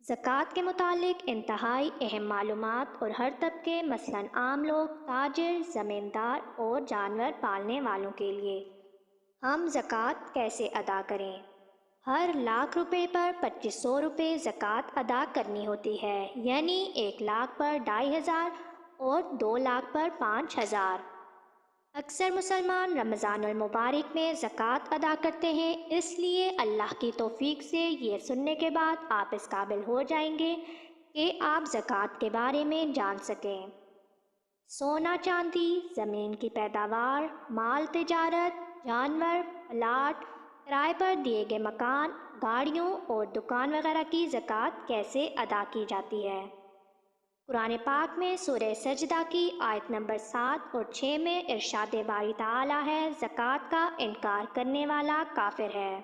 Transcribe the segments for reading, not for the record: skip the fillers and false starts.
زکوٰۃ کے متعلق انتہائی اہم معلومات اور ہر طبقے مثلاً عام لوگ، تاجر، زمیندار اور جانور پالنے والوں کے لیے۔ ہم زکوٰۃ کیسے ادا کریں؟ ہر لاکھ روپے پر 2500 روپے زکوٰۃ ادا کرنی ہوتی ہے، یعنی 1 لاکھ پر 2500 اور 2 لاکھ پر 5000۔ اکثر مسلمان رمضان المبارک میں زکوٰۃ ادا کرتے ہیں، اس لیے اللہ کی توفیق سے یہ سننے کے بعد آپ اس قابل ہو جائیں گے کہ آپ زکوٰۃ کے بارے میں جان سکیں۔ سونا چاندی، زمین کی پیداوار، مال تجارت، جانور، پلاٹ، کرائے پر دیے گئے مکان، گاڑیوں اور دکان وغیرہ کی زکوٰۃ کیسے ادا کی جاتی ہے؟ قرآن پاک میں سورہ سجدہ کی آیت نمبر 7 اور 6 میں ارشاد باری تعالیٰ ہے، زکوٰۃ کا انکار کرنے والا کافر ہے۔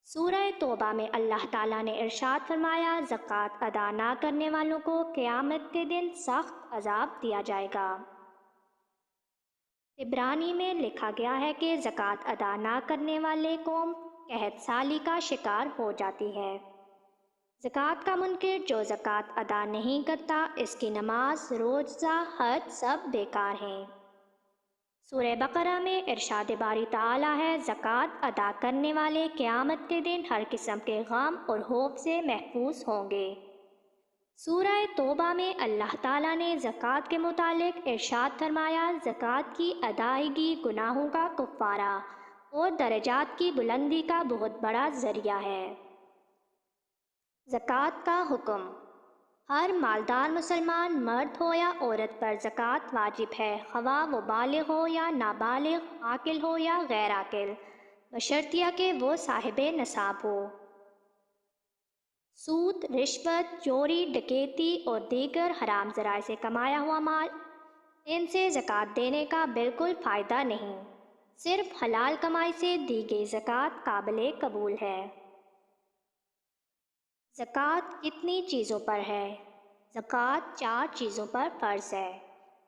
سورہ توبہ میں اللہ تعالیٰ نے ارشاد فرمایا، زکوٰۃ ادا نہ کرنے والوں کو قیامت کے دن سخت عذاب دیا جائے گا۔ عبرانی میں لکھا گیا ہے کہ زکوٰۃ ادا نہ کرنے والے قوم قحط سالی کا شکار ہو جاتی ہے۔ زکوٰۃ کا منکر جو زکوٰۃ ادا نہیں کرتا، اس کی نماز، روزہ، حج سب بیکار ہیں۔ سورہ بقرہ میں ارشاد باری تعالیٰ ہے، زکوٰۃ ادا کرنے والے قیامت کے دن ہر قسم کے غم اور خوف سے محفوظ ہوں گے۔ سورہ توبہ میں اللہ تعالیٰ نے زکوٰۃ کے متعلق ارشاد فرمایا، زکوٰۃ کی ادائیگی گناہوں کا کفارہ اور درجات کی بلندی کا بہت بڑا ذریعہ ہے۔ زکوٰۃ کا حکم۔ ہر مالدار مسلمان مرد ہو یا عورت پر زکوٰۃ واجب ہے، خواہ وہ بالغ ہو یا نابالغ، عاقل ہو یا غیر عاقل، بشرطیہ کہ وہ صاحب نصاب ہو۔ سود، رشوت، چوری، ڈکیتی اور دیگر حرام ذرائع سے کمایا ہوا مال، ان سے زکوٰۃ دینے کا بالکل فائدہ نہیں۔ صرف حلال کمائی سے دی گئی زکوٰۃ قابل قبول ہے۔ زکوٰۃ کتنی چیزوں پر ہے؟ زکوٰۃ 4 چیزوں پر فرض ہے۔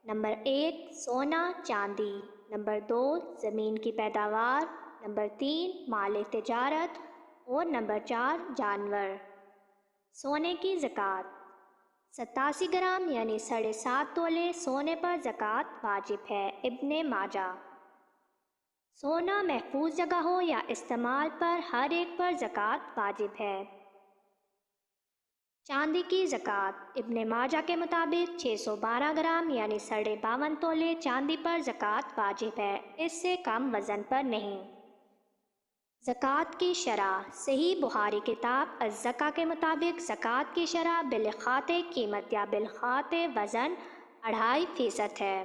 نمبر 1 سونا چاندی، نمبر 2 زمین کی پیداوار، نمبر 3 مال تجارت اور نمبر 4 جانور۔ سونے کی زکوٰۃ 87 گرام یعنی 7.5 تولے سونے پر زکوٰۃ واجب ہے۔ ابن ماجہ۔ سونا محفوظ جگہ ہو یا استعمال پر ہر ایک پر زکوٰۃ واجب ہے۔ چاندی کی زکوٰۃ ابن ماجہ کے مطابق 612 گرام یعنی 52.5 تولے چاندی پر زکوٰۃ واجب ہے، اس سے کم وزن پر نہیں۔ زکوٰۃ کی شرح صحیح بخاری کتاب الزکاة کے مطابق زکوٰۃ کی شرح بالخاط قیمت یا بالخاط وزن 2.5% ہے۔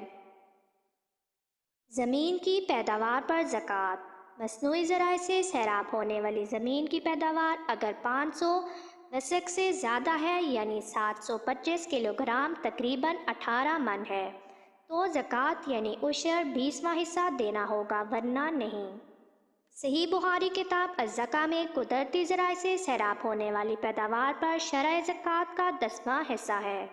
زمین کی پیداوار پر زکوٰۃ۔ مصنوعی ذرائع سے سیراب ہونے والی زمین کی پیداوار اگر 500 وسق سے زیادہ ہے یعنی 725 کلو گرام تقریباً 18 من ہے تو زکوٰۃ یعنی عشر 20واں حصہ دینا ہوگا، ورنہ نہیں۔ صحیح بخاری کتاب الزکاة میں قدرتی ذرائع سے سیراب ہونے والی پیداوار پر شرع زکوٰۃ کا 10واں حصہ ہے۔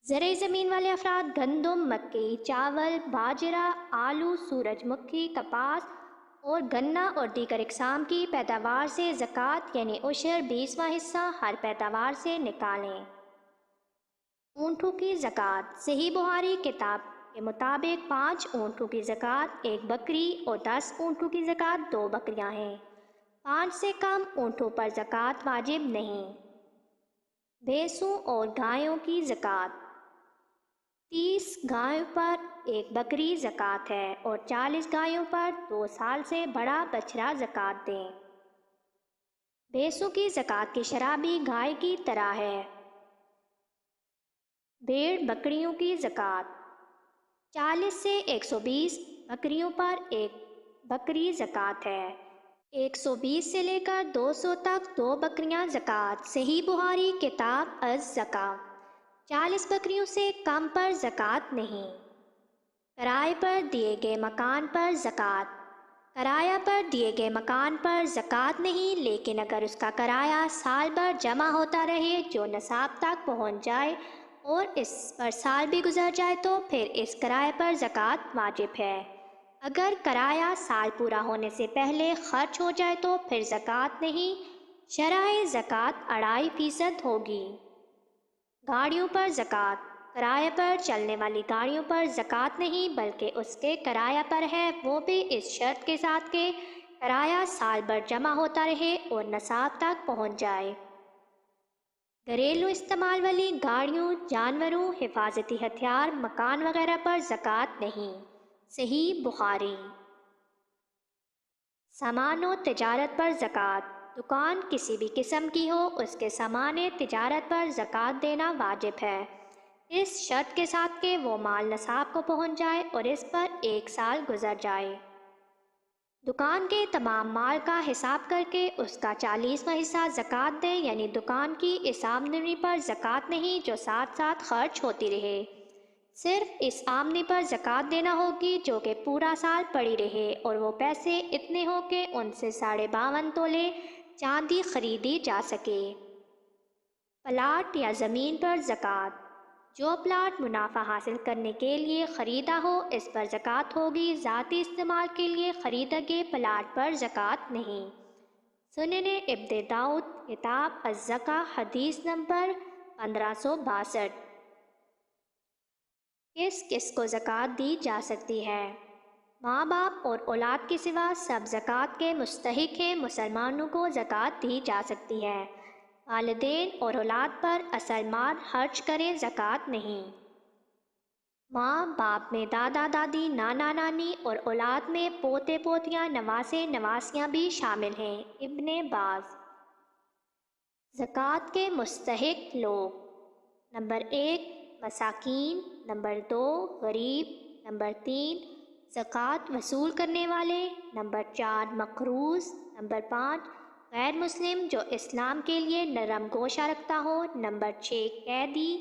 زرعی زمین والے افراد گندم، مکئی، چاول، باجرہ، آلو، سورج مکھی، کپاس اور گنا اور دیگر اقسام کی پیداوار سے زکوٰۃ یعنی عشر 20واں حصہ ہر پیداوار سے نکالیں۔ اونٹوں کی زکوٰۃ صحیح بخاری کتاب کے مطابق 5 اونٹوں کی زکوٰۃ 1 بکری اور 10 اونٹوں کی زکوٰۃ 2 بکریاں ہیں۔ 5 سے کم اونٹوں پر زکوٰۃ واجب نہیں۔ بھینسوں اور گایوں کی زکوٰۃ 30 گایوں پر 1 بکری زکوٰۃ ہے اور 40 گایوں پر 2 سال سے بڑا بچڑا زکوٰۃ دیں۔ بھینسوں کی زکوٰۃ کی شرح بھی گائے کی طرح ہے۔ بھیڑ بکریوں کی زکوٰۃ 40 سے 120 بکریوں پر 1 بکری زکوٰۃ ہے۔ 120 سے لے کر 200 تک 2 بکریاں زکوٰۃ۔ صحیح بخاری کتاب الزکاة۔ 40 بکریوں سے کم پر زکوٰۃ نہیں۔ کرائے پر دیے گئے مکان پر زکوٰۃ۔ کرایہ پر دیے گئے مکان پر زکوٰۃ نہیں، لیکن اگر اس کا کرایہ سال بھر جمع ہوتا رہے جو نصاب تک پہنچ جائے اور اس پر سال بھی گزر جائے تو پھر اس کرائے پر زکوٰۃ واجب ہے۔ اگر کرایہ سال پورا ہونے سے پہلے خرچ ہو جائے تو پھر زکوٰۃ نہیں۔ شرح زکوٰۃ 2.5% ہوگی۔ گاڑیوں پر زکوٰۃ۔ کرایہ پر چلنے والی گاڑیوں پر زکوٰۃ نہیں بلکہ اس کے کرایہ پر ہے، وہ بھی اس شرط کے ساتھ کہ کرایہ سال بھر جمع ہوتا رہے اور نصاب تک پہنچ جائے۔ گھریلو استعمال والی گاڑیوں، جانوروں، حفاظتی ہتھیار، مکان وغیرہ پر زکوٰۃ نہیں۔ صحیح بخاری۔ سامان و تجارت پر زکوٰۃ۔ دکان کسی بھی قسم کی ہو، اس کے سامان تجارت پر زکوٰۃ دینا واجب ہے، اس شرط کے ساتھ کہ وہ مال نصاب کو پہنچ جائے اور اس پر 1 سال گزر جائے۔ دکان کے تمام مال کا حساب کر کے اس کا 40واں حصہ زکوٰۃ دیں، یعنی دکان کی اس آمدنی پر زکوٰۃ نہیں جو ساتھ ساتھ خرچ ہوتی رہے، صرف اس آمدنی پر زکوٰۃ دینا ہوگی جو کہ پورا سال پڑی رہے، اور وہ پیسے اتنے ہوں کہ ان سے 52.5 تولے چاندی خریدی جا سکے۔ پلاٹ یا زمین پر زکوٰۃ۔ جو پلاٹ منافع حاصل کرنے کے لیے خریدا ہو اس پر زکوٰۃ ہوگی، ذاتی استعمال کے لیے خریدے گئے پلاٹ پر زکوٰۃ نہیں۔ سنن ابن داؤد کتاب الزکوٰۃ حدیث نمبر 1562۔ کس کس کو زکوٰۃ دی جا سکتی ہے؟ ماں باپ اور اولاد کے سوا سب زکوٰۃ کے مستحق ہیں، مسلمانوں کو زکوٰۃ دی جا سکتی ہے۔ والدین اور اولاد پر اصل مال خرچ کریں، زکوٰۃ نہیں۔ ماں باپ میں دادا دادی، نانا نانی اور اولاد میں پوتے پوتیاں، نواسے نواسیاں بھی شامل ہیں۔ ابن باز۔ زکوٰۃ کے مستحق لوگ: نمبر 1 مساکین، نمبر 2 غریب، نمبر 3 زکوٰۃ وصول کرنے والے، نمبر 4 مقروض، نمبر 5 غیر مسلم جو اسلام کے لیے نرم گوشہ رکھتا ہو، نمبر 6 قیدی،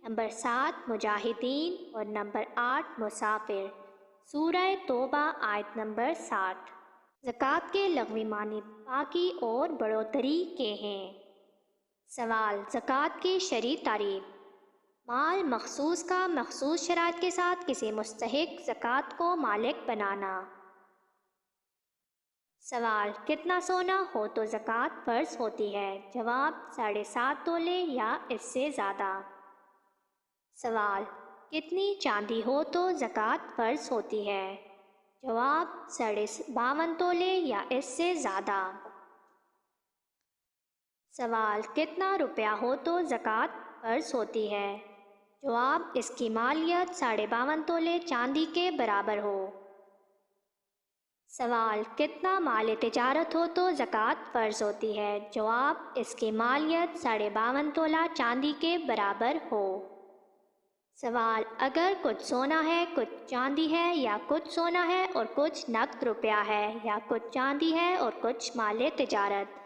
نمبر 7 مجاہدین اور نمبر 8 مسافر۔ سورہ توبہ آیت نمبر 60۔ زکوٰۃ کے لغوی معنی پاکی اور بڑھوتری کے ہیں۔ سوال: زکوٰۃ کی شرعی تعریف۔ مال مخصوص کا مخصوص شرائط کے ساتھ کسی مستحق زکوٰۃ کو مالک بنانا۔ سوال: کتنا سونا ہو تو زکوٰۃ فرض ہوتی ہے؟ جواب: 7.5 تولے یا اس سے زیادہ۔ سوال: کتنی چاندی ہو تو زکوٰۃ فرض ہوتی ہے؟ جواب: 52.5 تولے یا اس سے زیادہ۔ سوال: کتنا روپیہ ہو تو زکوٰۃ فرض ہوتی ہے؟ جواب: اس کی مالیت 52.5 تولے چاندی کے برابر ہو۔ سوال: کتنا مال تجارت ہو تو زکوٰۃ فرض ہوتی ہے؟ جواب: اس کی مالیت 52.5 تولہ چاندی کے برابر ہو۔ سوال: اگر کچھ سونا ہے، کچھ چاندی ہے، یا کچھ سونا ہے اور کچھ نقد روپیہ ہے، یا کچھ چاندی ہے اور کچھ مال تجارت،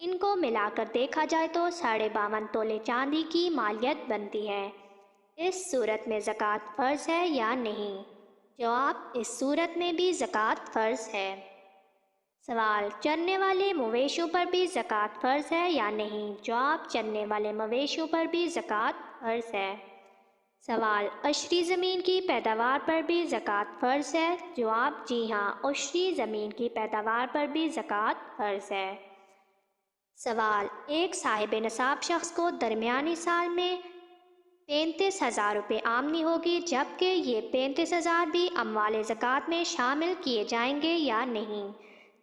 ان کو ملا کر دیکھا جائے تو 52.5 تولے چاندی کی مالیت بنتی ہے، اس صورت میں زکوٰۃ فرض ہے یا نہیں؟ جواب: اس صورت میں بھی زکوٰۃ فرض ہے۔ سوال: چرنے والے مویشیوں پر بھی زکوٰۃ فرض ہے یا نہیں؟ جواب: چرنے والے مویشیوں پر بھی زکوٰۃ فرض ہے۔ سوال: عشری زمین کی پیداوار پر بھی زکوٰۃ فرض ہے؟ جواب: جی ہاں، عشری زمین کی پیداوار پر بھی زکوٰۃ فرض ہے۔ سوال: ایک صاحب نصاب شخص کو درمیانی سال میں 35,000 روپے آمدنی ہوگی، جبکہ یہ 35,000 بھی اموال زکوٰۃ میں شامل کیے جائیں گے یا نہیں؟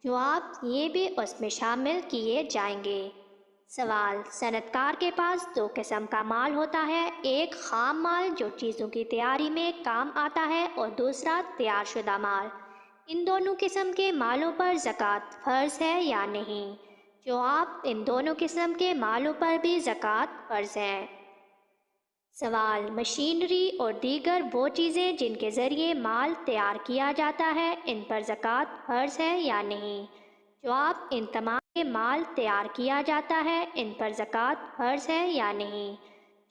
جواب: یہ بھی اس میں شامل کیے جائیں گے۔ سوال: صنعت کار کے پاس 2 قسم کا مال ہوتا ہے، ایک خام مال جو چیزوں کی تیاری میں کام آتا ہے اور دوسرا تیار شدہ مال، ان دونوں قسم کے مالوں پر زکوٰۃ فرض ہے یا نہیں؟ جواب: ان دونوں قسم کے مالوں پر بھی زکوٰۃ فرض ہے۔ سوال: مشینری اور دیگر وہ چیزیں جن کے ذریعے مال تیار کیا جاتا ہے، ان پر زکوٰۃ فرض ہے یا نہیں؟ جواب: ان تمام کے مال تیار کیا جاتا ہے، ان پر زکوٰۃ فرض ہے یا نہیں؟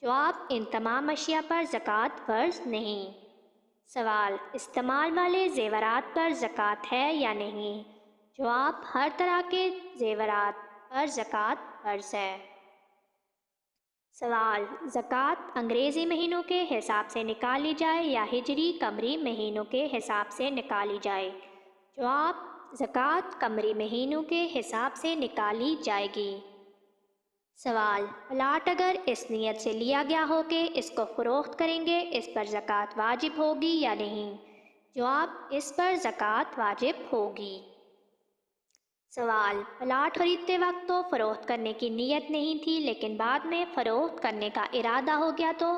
جواب: ان تمام اشیاء پر زکوٰۃ فرض نہیں۔ سوال: استعمال والے زیورات پر زکوٰۃ ہے یا نہیں؟ جواب: ہر طرح کے زیورات پر زکوٰۃ فرض ہے۔ سوال: زکوٰۃ انگریزی مہینوں کے حساب سے نکالی جائے یا ہجری قمری مہینوں کے حساب سے نکالی جائے؟ جواب: زکوٰۃ قمری مہینوں کے حساب سے نکالی جائے گی۔ سوال: پلاٹ اگر اس نیت سے لیا گیا ہو کہ اس کو فروخت کریں گے، اس پر زکوٰۃ واجب ہوگی یا نہیں؟ جواب: اس پر زکوٰۃ واجب ہوگی۔ سوال: پلاٹ خریدتے وقت تو فروخت کرنے کی نیت نہیں تھی، لیکن بعد میں فروخت کرنے کا ارادہ ہو گیا، تو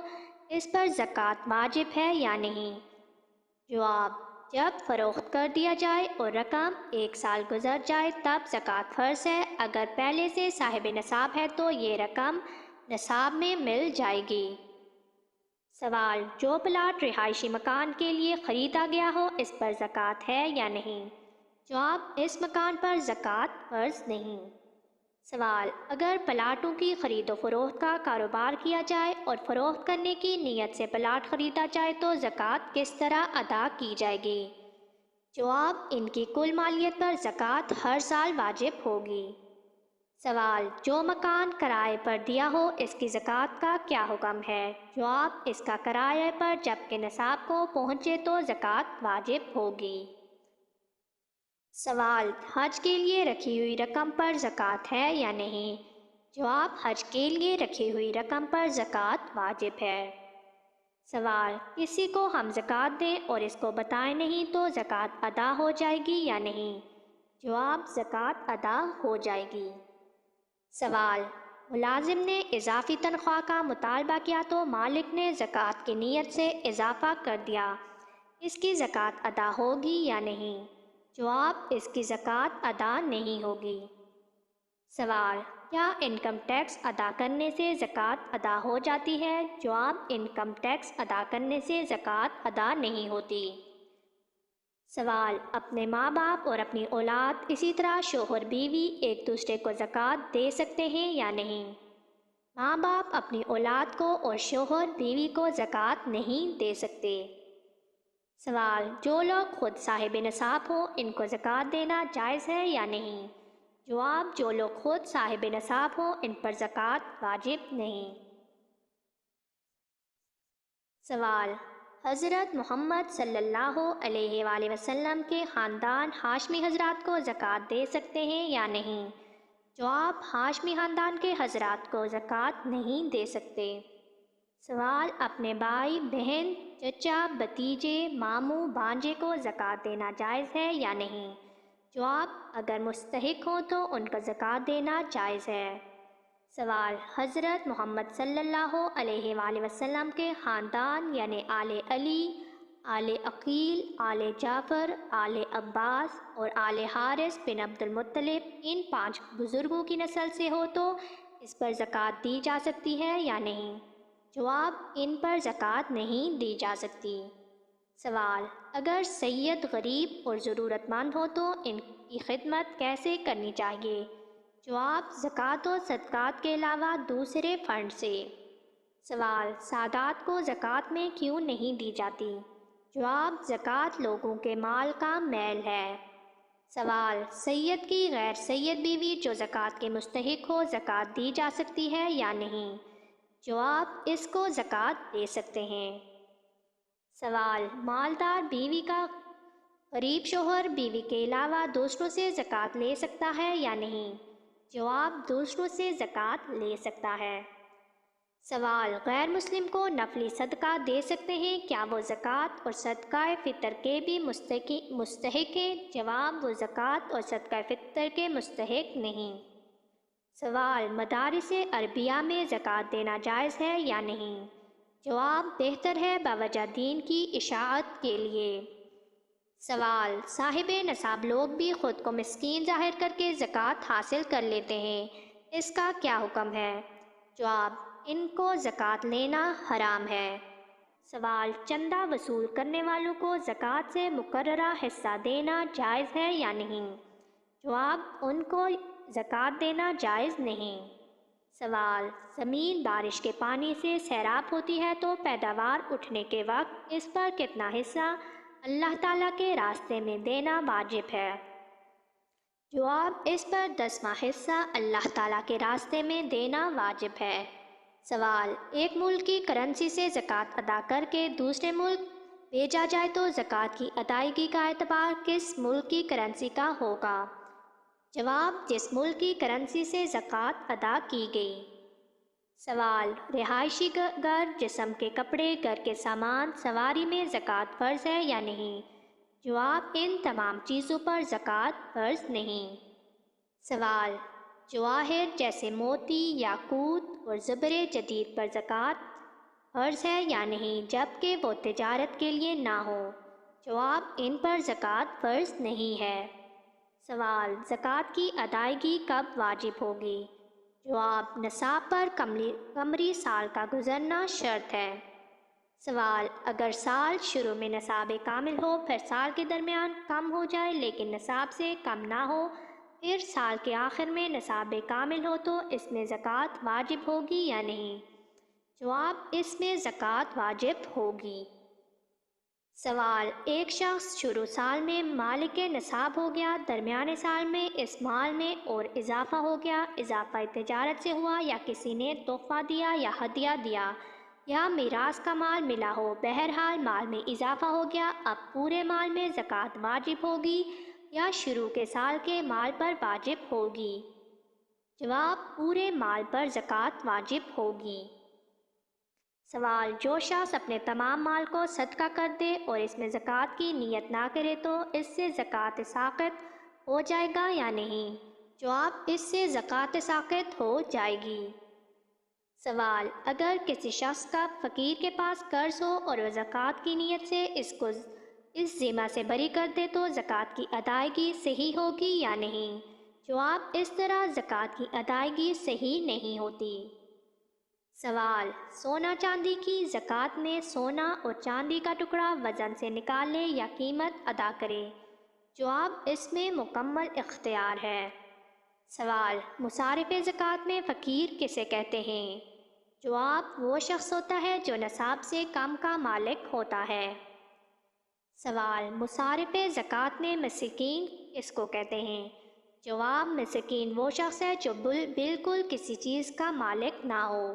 اس پر زکوٰۃ واجب ہے یا نہیں؟ جواب: جب فروخت کر دیا جائے اور رقم 1 سال گزر جائے تب زکوٰۃ فرض ہے۔ اگر پہلے سے صاحب نصاب ہے تو یہ رقم نصاب میں مل جائے گی۔ سوال: جو پلاٹ رہائشی مکان کے لیے خریدا گیا ہو، اس پر زکوٰۃ ہے یا نہیں؟ جواب: اس مکان پر زکوٰۃ فرض نہیں۔ سوال: اگر پلاٹوں کی خرید و فروخت کا کاروبار کیا جائے اور فروخت کرنے کی نیت سے پلاٹ خریدا جائے تو زکوٰۃ کس طرح ادا کی جائے گی؟ جواب: ان کی کل مالیت پر زکوٰۃ ہر سال واجب ہوگی۔ سوال: جو مکان کرائے پر دیا ہو، اس کی زکوٰۃ کا کیا حکم ہے؟ جواب: اس کا کرائے پر جب کہ نصاب کو پہنچے تو زکوٰۃ واجب ہوگی۔ سوال: حج کے لیے رکھی ہوئی رقم پر زکوٰۃ ہے یا نہیں؟ جواب: حج کے لیے رکھی ہوئی رقم پر زکوٰۃ واجب ہے۔ سوال: کسی کو ہم زکوٰۃ دیں اور اس کو بتائیں نہیں تو زکوٰۃ ادا ہو جائے گی یا نہیں؟ جواب: زکوٰۃ ادا ہو جائے گی۔ سوال: ملازم نے اضافی تنخواہ کا مطالبہ کیا تو مالک نے زکوٰۃ کی نیت سے اضافہ کر دیا، اس کی زکوٰۃ ادا ہوگی یا نہیں؟ جواب: اس کی زکوٰۃ ادا نہیں ہوگی۔ سوال: کیا انکم ٹیکس ادا کرنے سے زکوٰۃ ادا ہو جاتی ہے؟ جواب: انکم ٹیکس ادا کرنے سے زکوٰۃ ادا نہیں ہوتی۔ سوال: اپنے ماں باپ اور اپنی اولاد، اسی طرح شوہر بیوی ایک دوسرے کو زکوٰۃ دے سکتے ہیں یا نہیں؟ ماں باپ اپنی اولاد کو اور شوہر بیوی کو زکوٰۃ نہیں دے سکتے۔ سوال: جو لوگ خود صاحب نصاب ہوں، ان کو زکوٰۃ دینا جائز ہے یا نہیں؟ جواب: جو لوگ خود صاحب نصاب ہوں، ان پر زکوٰۃ واجب نہیں۔ سوال: حضرت محمد صلی اللہ علیہ وآلہ وسلم کے خاندان ہاشمی حضرات کو زکوٰۃ دے سکتے ہیں یا نہیں؟ جواب: ہاشمی خاندان کے حضرات کو زکوٰۃ نہیں دے سکتے۔ سوال: اپنے بھائی، بہن، چچا، بھتیجے، ماموں، بھانجے کو زکوٰۃ دینا جائز ہے یا نہیں؟ جواب: اگر مستحق ہوں تو ان کو زکوٰۃ دینا جائز ہے۔ سوال: حضرت محمد صلی اللہ علیہ وآلہ وسلم کے خاندان یعنی آل علی، آل عقیل، آل جعفر، آل عباس اور آل حارث بن عبد المطلب، ان 5 بزرگوں کی نسل سے ہو تو اس پر زکوٰۃ دی جا سکتی ہے یا نہیں؟ جواب: ان پر زکوٰۃ نہیں دی جا سکتی۔ سوال: اگر سید غریب اور ضرورت مند ہو تو ان کی خدمت کیسے کرنی چاہیے؟ جواب: زکوٰۃ و صدقات کے علاوہ دوسرے فنڈ سے۔ سوال: سادات کو زکوٰۃ میں کیوں نہیں دی جاتی؟ جواب: زکوٰۃ لوگوں کے مال کا میل ہے۔ سوال: سید کی غیر سید بیوی جو زکوٰۃ کے مستحق ہو، زکوٰۃ دی جا سکتی ہے یا نہیں؟ جواب: اس کو زکوٰۃ دے سکتے ہیں۔ سوال: مالدار بیوی کا غریب شوہر بیوی کے علاوہ دوسروں سے زکوٰۃ لے سکتا ہے یا نہیں؟ جواب: دوسروں سے زکوٰۃ لے سکتا ہے۔ سوال: غیر مسلم کو نفلی صدقہ دے سکتے ہیں، کیا وہ زکوٰۃ اور صدقہ فطر کے بھی مستحق ہیں؟ جواب: وہ زکوٰۃ اور صدقہ فطر کے مستحق نہیں۔ سوال: مدارس عربیہ میں زکوٰۃ دینا جائز ہے یا نہیں؟ جواب: بہتر ہے بوجہ دین کی اشاعت کے لیے۔ سوال: صاحب نصاب لوگ بھی خود کو مسکین ظاہر کر کے زکوٰۃ حاصل کر لیتے ہیں، اس کا کیا حکم ہے؟ جواب: ان کو زکوٰۃ لینا حرام ہے۔ سوال: چندہ وصول کرنے والوں کو زکوٰۃ سے مقررہ حصہ دینا جائز ہے یا نہیں؟ جواب: ان کو زکوٰۃ دینا جائز نہیں۔ سوال: زمین بارش کے پانی سے سیراب ہوتی ہے تو پیداوار اٹھنے کے وقت اس پر کتنا حصہ اللہ تعالیٰ کے راستے میں دینا واجب ہے؟ جواب: اس پر 10واں حصہ اللہ تعالیٰ کے راستے میں دینا واجب ہے۔ سوال: ایک ملک کی کرنسی سے زکوٰۃ ادا کر کے دوسرے ملک بھیجا جائے تو زکوٰۃ کی ادائیگی کا اعتبار کس ملک کی کرنسی کا ہوگا؟ جواب: جس ملک کی کرنسی سے زکوٰۃ ادا کی گئی۔ سوال: رہائشی گھر، جسم کے کپڑے، گھر کے سامان، سواری میں زکوٰۃ فرض ہے یا نہیں؟ جواب: ان تمام چیزوں پر زکوٰۃ فرض نہیں۔ سوال: جواہر جیسے موتی، یاقوت اور زبر جدید پر زکوٰۃ فرض ہے یا نہیں جبکہ وہ تجارت کے لیے نہ ہو؟ جواب: ان پر زکوٰۃ فرض نہیں ہے۔ سوال: زکوٰۃ کی ادائیگی کب واجب ہوگی؟ جواب: نصاب پر قمری سال کا گزرنا شرط ہے۔ سوال: اگر سال شروع میں نصاب کامل ہو، پھر سال کے درمیان کم ہو جائے لیکن نصاب سے کم نہ ہو، پھر سال کے آخر میں نصاب کامل ہو تو اس میں زکوٰۃ واجب ہوگی یا نہیں؟ جواب: اس میں زکوٰۃ واجب ہوگی۔ سوال: ایک شخص شروع سال میں مالک نصاب ہو گیا، درمیانے سال میں اس مال میں اور اضافہ ہو گیا، اضافہ تجارت سے ہوا یا کسی نے تحفہ دیا یا ہدیہ دیا یا میراث کا مال ملا ہو، بہرحال مال میں اضافہ ہو گیا، اب پورے مال میں زکوٰۃ واجب ہوگی یا شروع کے سال کے مال پر واجب ہوگی؟ جواب: پورے مال پر زکوٰۃ واجب ہوگی۔ سوال: جو شخص اپنے تمام مال کو صدقہ کر دے اور اس میں زکوٰۃ کی نیت نہ کرے تو اس سے زکوٰۃ ساقط ہو جائے گا یا نہیں؟ جواب: اس سے زکوٰۃ ساقط ہو جائے گی۔ سوال: اگر کسی شخص کا فقیر کے پاس قرض ہو اور وہ زکوٰۃ کی نیت سے اس کو اس ذمہ سے بری کر دے تو زکوٰۃ کی ادائیگی صحیح ہوگی یا نہیں؟ جواب: اس طرح زکوٰۃ کی ادائیگی صحیح نہیں ہوتی۔ سوال: سونا چاندی کی زکوٰۃ میں سونا اور چاندی کا ٹکڑا وزن سے نکال لے یا قیمت ادا کرے؟ جواب: اس میں مکمل اختیار ہے۔ سوال: مصارف زکوٰۃ میں فقیر کسے کہتے ہیں؟ جواب: وہ شخص ہوتا ہے جو نصاب سے کم کا مالک ہوتا ہے۔ سوال: مصارف زکوٰۃ میں مسکین کس کو کہتے ہیں؟ جواب: مسکین وہ شخص ہے جو بالکل کسی چیز کا مالک نہ ہو۔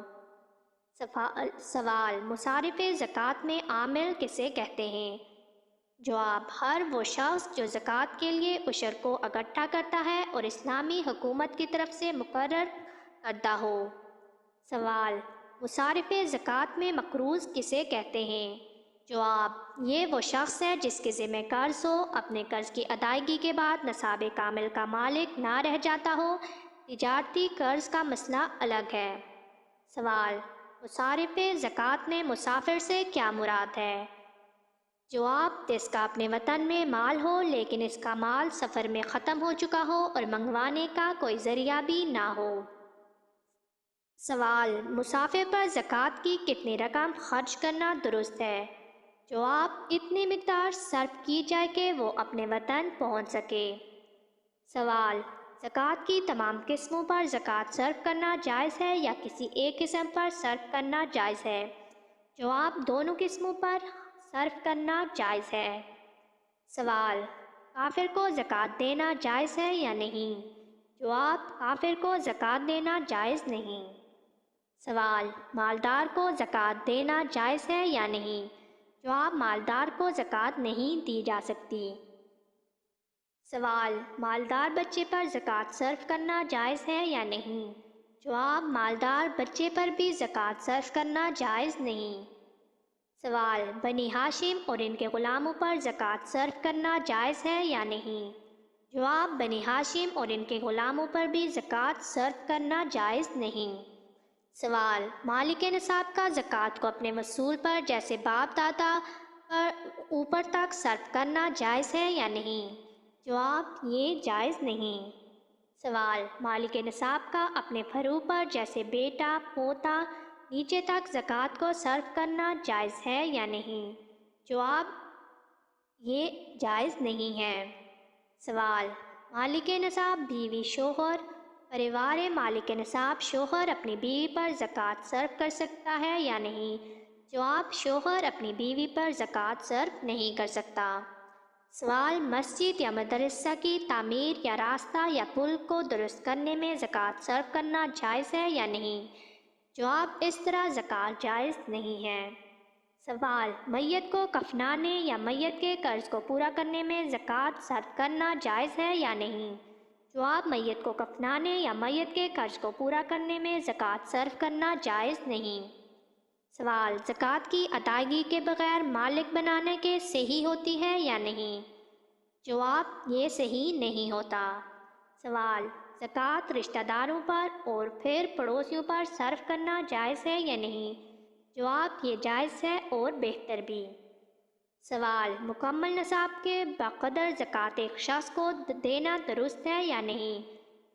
سوال: مصارف زکوٰۃ میں عامل کسے کہتے ہیں؟ جواب: ہر وہ شخص جو زکوٰۃ کے لیے عشر کو اکٹھا کرتا ہے اور اسلامی حکومت کی طرف سے مقرر کردہ ہو۔ سوال: مصارف زکوٰۃ میں مقروض کسے کہتے ہیں؟ جواب: یہ وہ شخص ہے جس کے ذمہ قرض ہو، اپنے قرض کی ادائیگی کے بعد نصاب کامل کا مالک نہ رہ جاتا ہو۔ تجارتی قرض کا مسئلہ الگ ہے۔ سوال: مصارف زکوٰۃ میں مسافر سے کیا مراد ہے؟ جواب: جس کا اپنے وطن میں مال ہو لیکن اس کا مال سفر میں ختم ہو چکا ہو اور منگوانے کا کوئی ذریعہ بھی نہ ہو۔ سوال: مسافر پر زکوٰۃ کی کتنی رقم خرچ کرنا درست ہے؟ جواب: اتنی مقدار صرف کی جائے کہ وہ اپنے وطن پہنچ سکے۔ سوال: زکوٰۃ کی تمام قسموں پر زکوٰۃ صرف کرنا جائز ہے یا کسی ایک قسم پر صرف کرنا جائز ہے؟ جواب: دونوں قسموں پر صرف کرنا جائز ہے۔ سوال: کافر کو زکوٰۃ دینا جائز ہے یا نہیں؟ جواب: کافر کو زکوٰۃ دینا جائز نہیں۔ سوال: مالدار کو زکوٰۃ دینا جائز ہے یا نہیں؟ جواب: مالدار کو زکوٰۃ نہیں دی جا سکتی۔ سوال: مالدار بچے پر زکوٰۃ صرف کرنا جائز ہے یا نہیں؟ جواب: مالدار بچے پر بھی زکوٰۃ صرف کرنا جائز نہیں۔ سوال: بنی ہاشم اور ان کے غلاموں پر زکوٰۃ صرف کرنا جائز ہے یا نہیں؟ جواب: بنی ہاشم اور ان کے غلاموں پر بھی زکوٰۃ صرف کرنا جائز نہیں۔ سوال: مالک نصاب کا زکوٰۃ کو اپنے وصول پر جیسے باپ دادا پر اوپر تک صرف کرنا جائز ہے یا نہیں؟ جواب: یہ جائز نہیں۔ سوال: مالک نصاب کا اپنے فروع پر جیسے بیٹا، پوتا نیچے تک زکوٰۃ کو صرف کرنا جائز ہے یا نہیں؟ جواب: یہ جائز نہیں ہے۔ سوال: مالک نصاب بیوی، شوہر، پریوار مالک نصاب شوہر اپنی بیوی پر زکوٰۃ صرف کر سکتا ہے یا نہیں؟ جواب: شوہر اپنی بیوی پر زکوٰۃ صرف نہیں کر سکتا۔ سوال: مسجد یا مدرسہ کی تعمیر یا راستہ یا پل کو درست کرنے میں زکوٰۃ صرف کرنا جائز ہے یا نہیں؟ جواب: اس طرح زکوٰۃ جائز نہیں ہے۔ سوال: میت کو کفنانے یا میت کے قرض کو پورا کرنے میں زکوٰۃ صرف کرنا جائز ہے یا نہیں؟ جواب میت کو کفنانے یا میت کے قرض کو پورا کرنے میں زکوٰۃ صرف کرنا جائز نہیں۔ سوال، زکوٰۃ کی ادائیگی کے بغیر مالک بنانے کے صحیح ہوتی ہے یا نہیں؟ جواب، یہ صحیح نہیں ہوتا۔ سوال، زکوٰۃ رشتہ داروں پر اور پھر پڑوسیوں پر صرف کرنا جائز ہے یا نہیں؟ جواب، یہ جائز ہے اور بہتر بھی۔ سوال، مکمل نصاب کے بقدر زکوٰۃ ایک شخص کو دینا درست ہے یا نہیں؟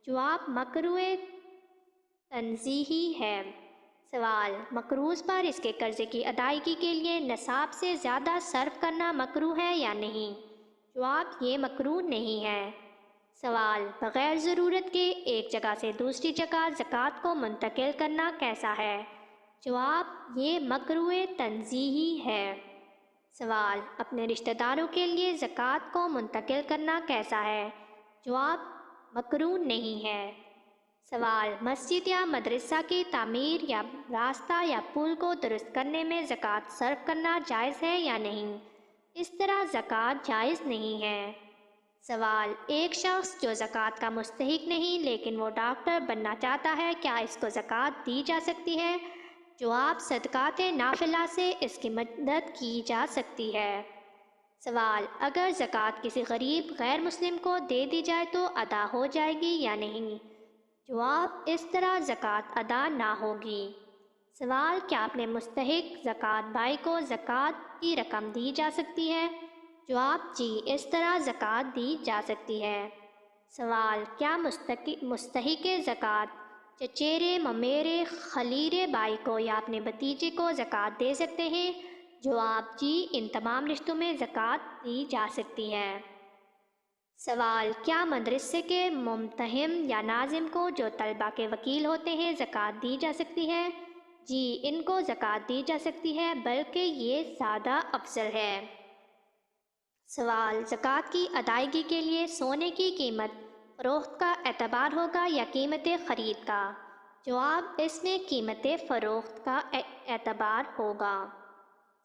جواب، مکروہ تنزیہی ہے۔ سوال، مقروض پر اس کے قرضے کی ادائیگی کے لیے نصاب سے زیادہ صرف کرنا مکروہ ہے یا نہیں؟ جواب، یہ مکروہ نہیں ہے۔ سوال، بغیر ضرورت کے ایک جگہ سے دوسری جگہ زکوٰۃ کو منتقل کرنا کیسا ہے؟ جواب، یہ مکروہ تنزیہی ہے۔ سوال، اپنے رشتہ داروں کے لیے زکوٰۃ کو منتقل کرنا کیسا ہے؟ جواب، مکروہ نہیں ہے۔ سوال، مسجد یا مدرسہ کی تعمیر یا راستہ یا پل کو درست کرنے میں زکوٰۃ صرف کرنا جائز ہے یا نہیں؟ اس طرح زکوٰۃ جائز نہیں ہے۔ سوال، ایک شخص جو زکوٰۃ کا مستحق نہیں لیکن وہ ڈاکٹر بننا چاہتا ہے، کیا اس کو زکوٰۃ دی جا سکتی ہے؟ جواب، صدقات نافلہ سے اس کی مدد کی جا سکتی ہے۔ سوال، اگر زکوٰۃ کسی غریب غیر مسلم کو دے دی جائے تو ادا ہو جائے گی یا نہیں؟ جواب، اس طرح زکوٰۃ ادا نہ ہوگی۔ سوال، کیا اپنے مستحق زکوٰۃ بھائی کو زکوٰۃ کی رقم دی جا سکتی ہے؟ جواب، جی، اس طرح زکوٰۃ دی جا سکتی ہے۔ سوال، کیا مستحق زکوٰۃ چچیرے، ممیرے، خلیرے بھائی کو یا اپنے بھتیجے کو زکوٰۃ دے سکتے ہیں؟ جواب، جی، ان تمام رشتوں میں زکوٰۃ دی جا سکتی ہے۔ سوال، کیا مدرسے کے ممتحن یا ناظم کو جو طلبہ کے وکیل ہوتے ہیں زکوٰۃ دی جا سکتی ہے؟ جی، ان کو زکوٰۃ دی جا سکتی ہے، بلکہ یہ زیادہ افضل ہے۔ سوال، زکوٰۃ کی ادائیگی کے لیے سونے کی قیمت فروخت کا اعتبار ہوگا یا قیمت خرید کا؟ جواب، اس میں قیمت فروخت کا اعتبار ہوگا۔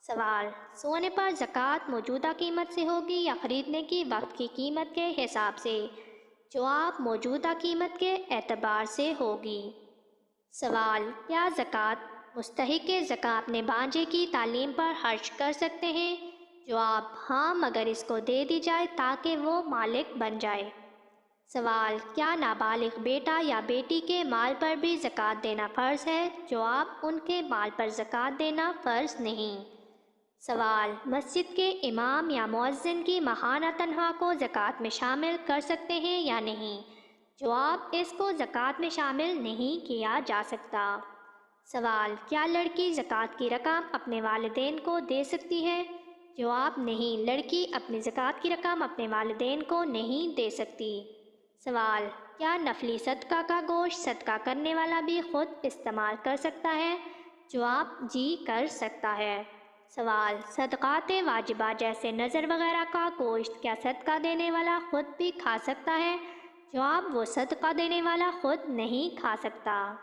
سوال، سونے پر زکوٰۃ موجودہ قیمت سے ہوگی یا خریدنے کی وقت کی قیمت کے حساب سے؟ جواب، موجودہ قیمت کے اعتبار سے ہوگی۔ سوال، کیا زکوٰۃ مستحق زکوٰۃ اپنے بھانجے کی تعلیم پر خرچ کر سکتے ہیں؟ جواب، ہاں، مگر اس کو دے دی جائے تاکہ وہ مالک بن جائے۔ سوال، کیا نابالغ بیٹا یا بیٹی کے مال پر بھی زکوٰۃ دینا فرض ہے؟ جواب، ان کے مال پر زکوٰۃ دینا فرض نہیں۔ سوال، مسجد کے امام یا مؤذن کی ماہانہ تنخواہ کو زکوٰۃ میں شامل کر سکتے ہیں یا نہیں؟ جواب، اس کو زکوٰۃ میں شامل نہیں کیا جا سکتا۔ سوال، کیا لڑکی زکوٰۃ کی رقم اپنے والدین کو دے سکتی ہے؟ جواب، نہیں، لڑکی اپنی زکوٰۃ کی رقم اپنے والدین کو نہیں دے سکتی۔ سوال، کیا نفلی صدقہ کا گوشت صدقہ کرنے والا بھی خود استعمال کر سکتا ہے؟ جواب، جی، کر سکتا ہے۔ سوال، صدقات واجبہ جیسے نذر وغیرہ کا گوشت کیا صدقہ دینے والا خود بھی کھا سکتا ہے؟ جواب، وہ صدقہ دینے والا خود نہیں کھا سکتا۔